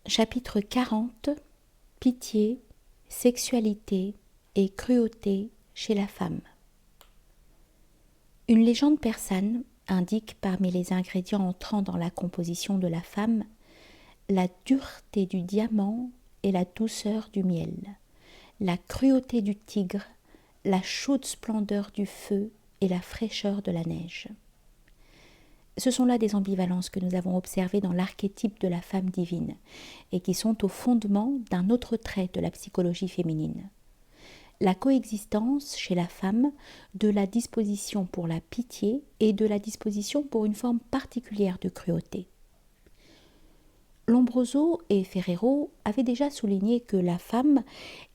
Chapitre 40. Pitié, sexualité et cruauté chez la femme. Une légende persane indique parmi les ingrédients entrant dans la composition de la femme la dureté du diamant et la douceur du miel, la cruauté du tigre, la chaude splendeur du feu et la fraîcheur de la neige. Ce sont là des ambivalences que nous avons observées dans l'archétype de la femme divine et qui sont au fondement d'un autre trait de la psychologie féminine. La coexistence chez la femme de la disposition pour la pitié et de la disposition pour une forme particulière de cruauté. Lombroso et Ferrero avaient déjà souligné que la femme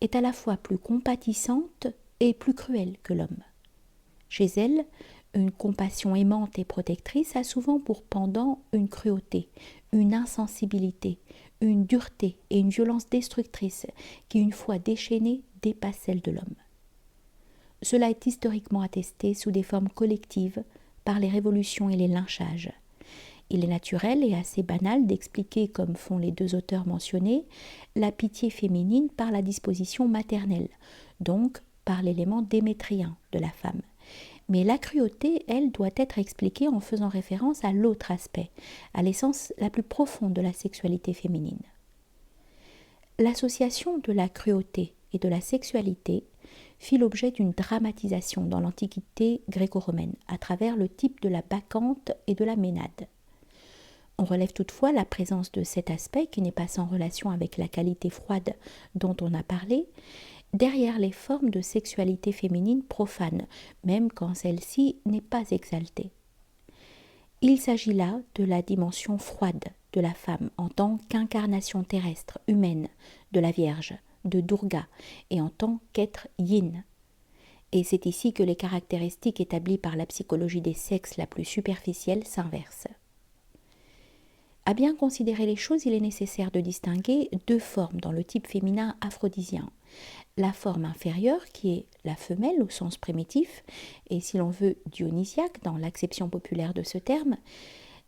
est à la fois plus compatissante et plus cruelle que l'homme. Chez elle, une compassion aimante et protectrice a souvent pour pendant une cruauté, une insensibilité, une dureté et une violence destructrice qui, une fois déchaînées, dépassent celle de l'homme. Cela est historiquement attesté sous des formes collectives par les révolutions et les lynchages. Il est naturel et assez banal d'expliquer, comme font les deux auteurs mentionnés, la pitié féminine par la disposition maternelle, donc par l'élément démétrien de la femme. Mais la cruauté, elle, doit être expliquée en faisant référence à l'autre aspect, à l'essence la plus profonde de la sexualité féminine. L'association de la cruauté et de la sexualité fit l'objet d'une dramatisation dans l'Antiquité gréco-romaine, à travers le type de la bacchante et de la ménade. On relève toutefois la présence de cet aspect, qui n'est pas sans relation avec la qualité froide dont on a parlé, derrière les formes de sexualité féminine profane, même quand celle-ci n'est pas exaltée. Il s'agit là de la dimension froide de la femme en tant qu'incarnation terrestre, humaine, de la Vierge, de Durga, et en tant qu'être yin. Et c'est ici que les caractéristiques établies par la psychologie des sexes la plus superficielle s'inversent. À bien considérer les choses, il est nécessaire de distinguer deux formes dans le type féminin aphrodisien. La forme inférieure, qui est la femelle au sens primitif, et si l'on veut dionysiaque dans l'acception populaire de ce terme,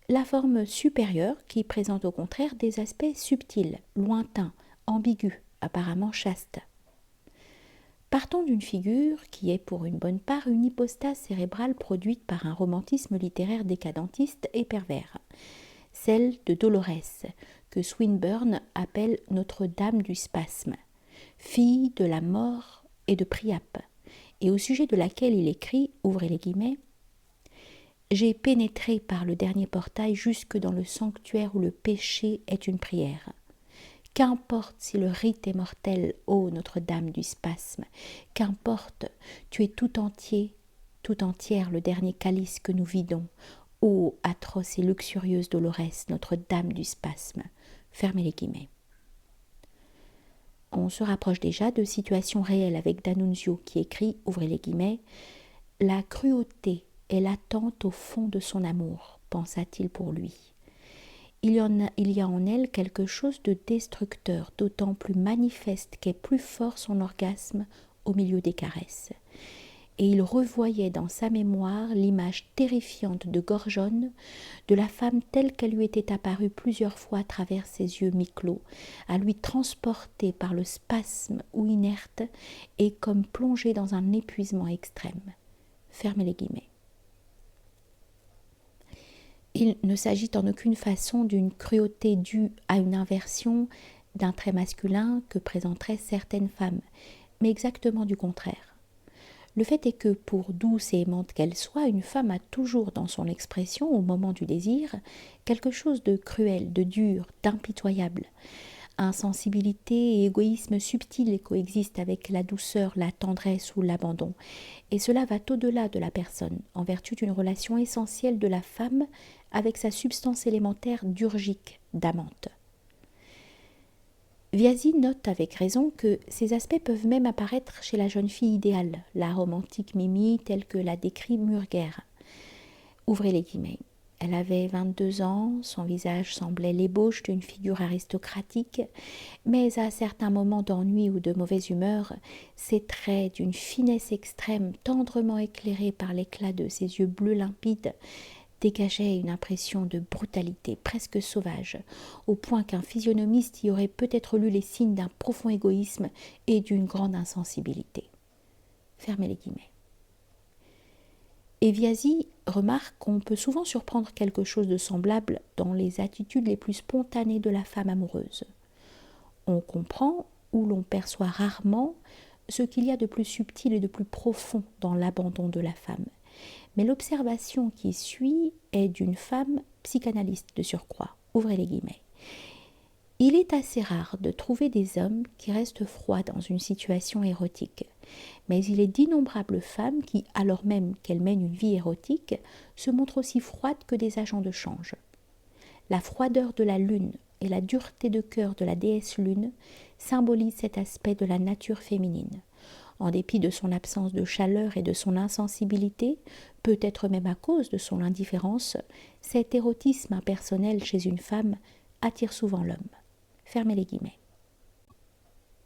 la forme supérieure, qui présente au contraire des aspects subtils, lointains, ambigus, apparemment chastes. Partons d'une figure qui est pour une bonne part une hypostase cérébrale produite par un romantisme littéraire décadentiste et pervers, celle de Dolorès, que Swinburne appelle Notre-Dame du spasme, fille de la mort et de Priape, et au sujet de laquelle il écrit, ouvrez les guillemets, « J'ai pénétré par le dernier portail jusque dans le sanctuaire où le péché est une prière. Qu'importe si le rite est mortel, ô Notre-Dame du spasme, qu'importe, tu es tout entier, tout entière le dernier calice que nous vidons, ô atroce et luxurieuse Dolorès, Notre-Dame du spasme. » Fermez les guillemets. On se rapproche déjà de situations réelles avec D'Annunzio qui écrit, ouvrez les guillemets, « La cruauté est latente au fond de son amour, pensa-t-il pour lui. Il y a en elle quelque chose de destructeur, d'autant plus manifeste qu'est plus fort son orgasme au milieu des caresses. » Et il revoyait dans sa mémoire l'image terrifiante de Gorgone, de la femme telle qu'elle lui était apparue plusieurs fois à travers ses yeux mi-clos, à lui transporter par le spasme ou inerte et comme plongée dans un épuisement extrême. Fermez les guillemets. Il ne s'agit en aucune façon d'une cruauté due à une inversion d'un trait masculin que présenteraient certaines femmes, mais exactement du contraire. Le fait est que, pour douce et aimante qu'elle soit, une femme a toujours dans son expression, au moment du désir, quelque chose de cruel, de dur, d'impitoyable. Insensibilité et égoïsme subtil coexistent avec la douceur, la tendresse ou l'abandon. Et cela va au-delà de la personne, en vertu d'une relation essentielle de la femme avec sa substance élémentaire durgique, d'amante. Viasi note avec raison que ces aspects peuvent même apparaître chez la jeune fille idéale, la romantique Mimi telle que la décrit Murger. Ouvrez les guillemets. Elle avait 22 ans, son visage semblait l'ébauche d'une figure aristocratique, mais à certains moments d'ennui ou de mauvaise humeur, ses traits d'une finesse extrême, tendrement éclairés par l'éclat de ses yeux bleus limpides, dégageait une impression de brutalité presque sauvage, au point qu'un physionomiste y aurait peut-être lu les signes d'un profond égoïsme et d'une grande insensibilité. Fermez les guillemets. Eviasi remarque qu'on peut souvent surprendre quelque chose de semblable dans les attitudes les plus spontanées de la femme amoureuse. On comprend, ou l'on perçoit rarement, ce qu'il y a de plus subtil et de plus profond dans l'abandon de la femme. Mais l'observation qui suit est d'une femme psychanalyste de surcroît. Ouvrez les guillemets. Il est assez rare de trouver des hommes qui restent froids dans une situation érotique, mais il est d'innombrables femmes qui, alors même qu'elles mènent une vie érotique, se montrent aussi froides que des agents de change. La froideur de la lune et la dureté de cœur de la déesse lune symbolisent cet aspect de la nature féminine. En dépit de son absence de chaleur et de son insensibilité, peut-être même à cause de son indifférence, cet érotisme impersonnel chez une femme attire souvent l'homme. Fermez les guillemets.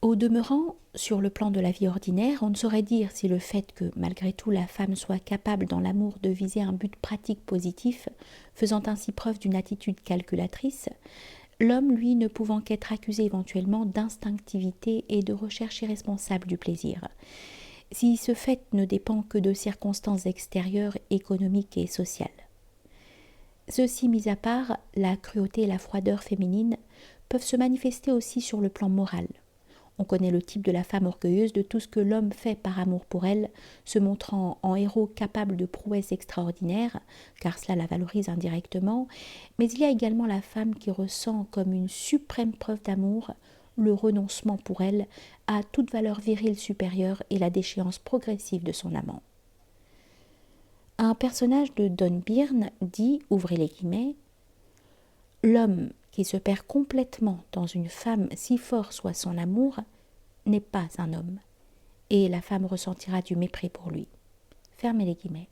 Au demeurant, sur le plan de la vie ordinaire, on ne saurait dire si le fait que, malgré tout, la femme soit capable dans l'amour de viser un but pratique positif, faisant ainsi preuve d'une attitude calculatrice, l'homme, lui, ne pouvant qu'être accusé éventuellement d'instinctivité et de recherche irresponsable du plaisir. Si ce fait ne dépend que de circonstances extérieures, économiques et sociales. Ceci mis à part, la cruauté et la froideur féminine peuvent se manifester aussi sur le plan moral. On connaît le type de la femme orgueilleuse de tout ce que l'homme fait par amour pour elle, se montrant en héros capable de prouesses extraordinaires, car cela la valorise indirectement, mais il y a également la femme qui ressent comme une suprême preuve d'amour le renoncement pour elle à toute valeur virile supérieure et la déchéance progressive de son amant. Un personnage de Don Byrne dit, ouvrez les guillemets, « L'homme qui se perd complètement dans une femme si fort soit son amour n'est pas un homme, et la femme ressentira du mépris pour lui. » Fermez les guillemets.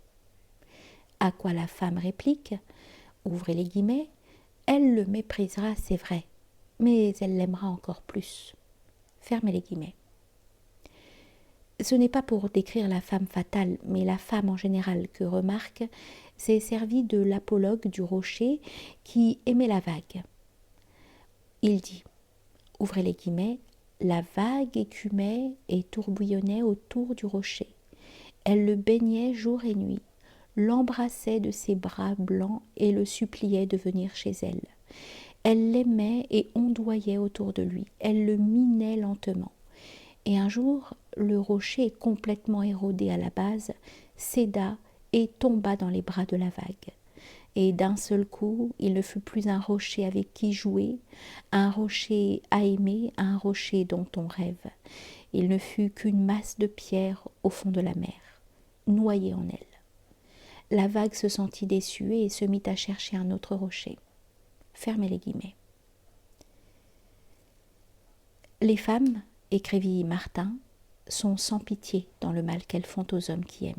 À quoi la femme réplique, ouvrez les guillemets, « Elle le méprisera, c'est vrai, mais elle l'aimera encore plus. » Fermez les guillemets. Ce n'est pas pour décrire la femme fatale, mais la femme en général que Remarque s'est servi de l'apologue du rocher qui aimait la vague. Il dit, ouvrez les guillemets, la vague écumait et tourbillonnait autour du rocher. Elle le baignait jour et nuit, l'embrassait de ses bras blancs et le suppliait de venir chez elle. Elle l'aimait et ondoyait autour de lui, elle le minait lentement. Et un jour, le rocher, complètement érodé à la base, céda et tomba dans les bras de la vague. Et d'un seul coup, il ne fut plus un rocher avec qui jouer, un rocher à aimer, un rocher dont on rêve. Il ne fut qu'une masse de pierre au fond de la mer, noyée en elle. La vague se sentit déçue et se mit à chercher un autre rocher. Fermez les guillemets. Les femmes, écrivit Martin, sont sans pitié dans le mal qu'elles font aux hommes qui aiment.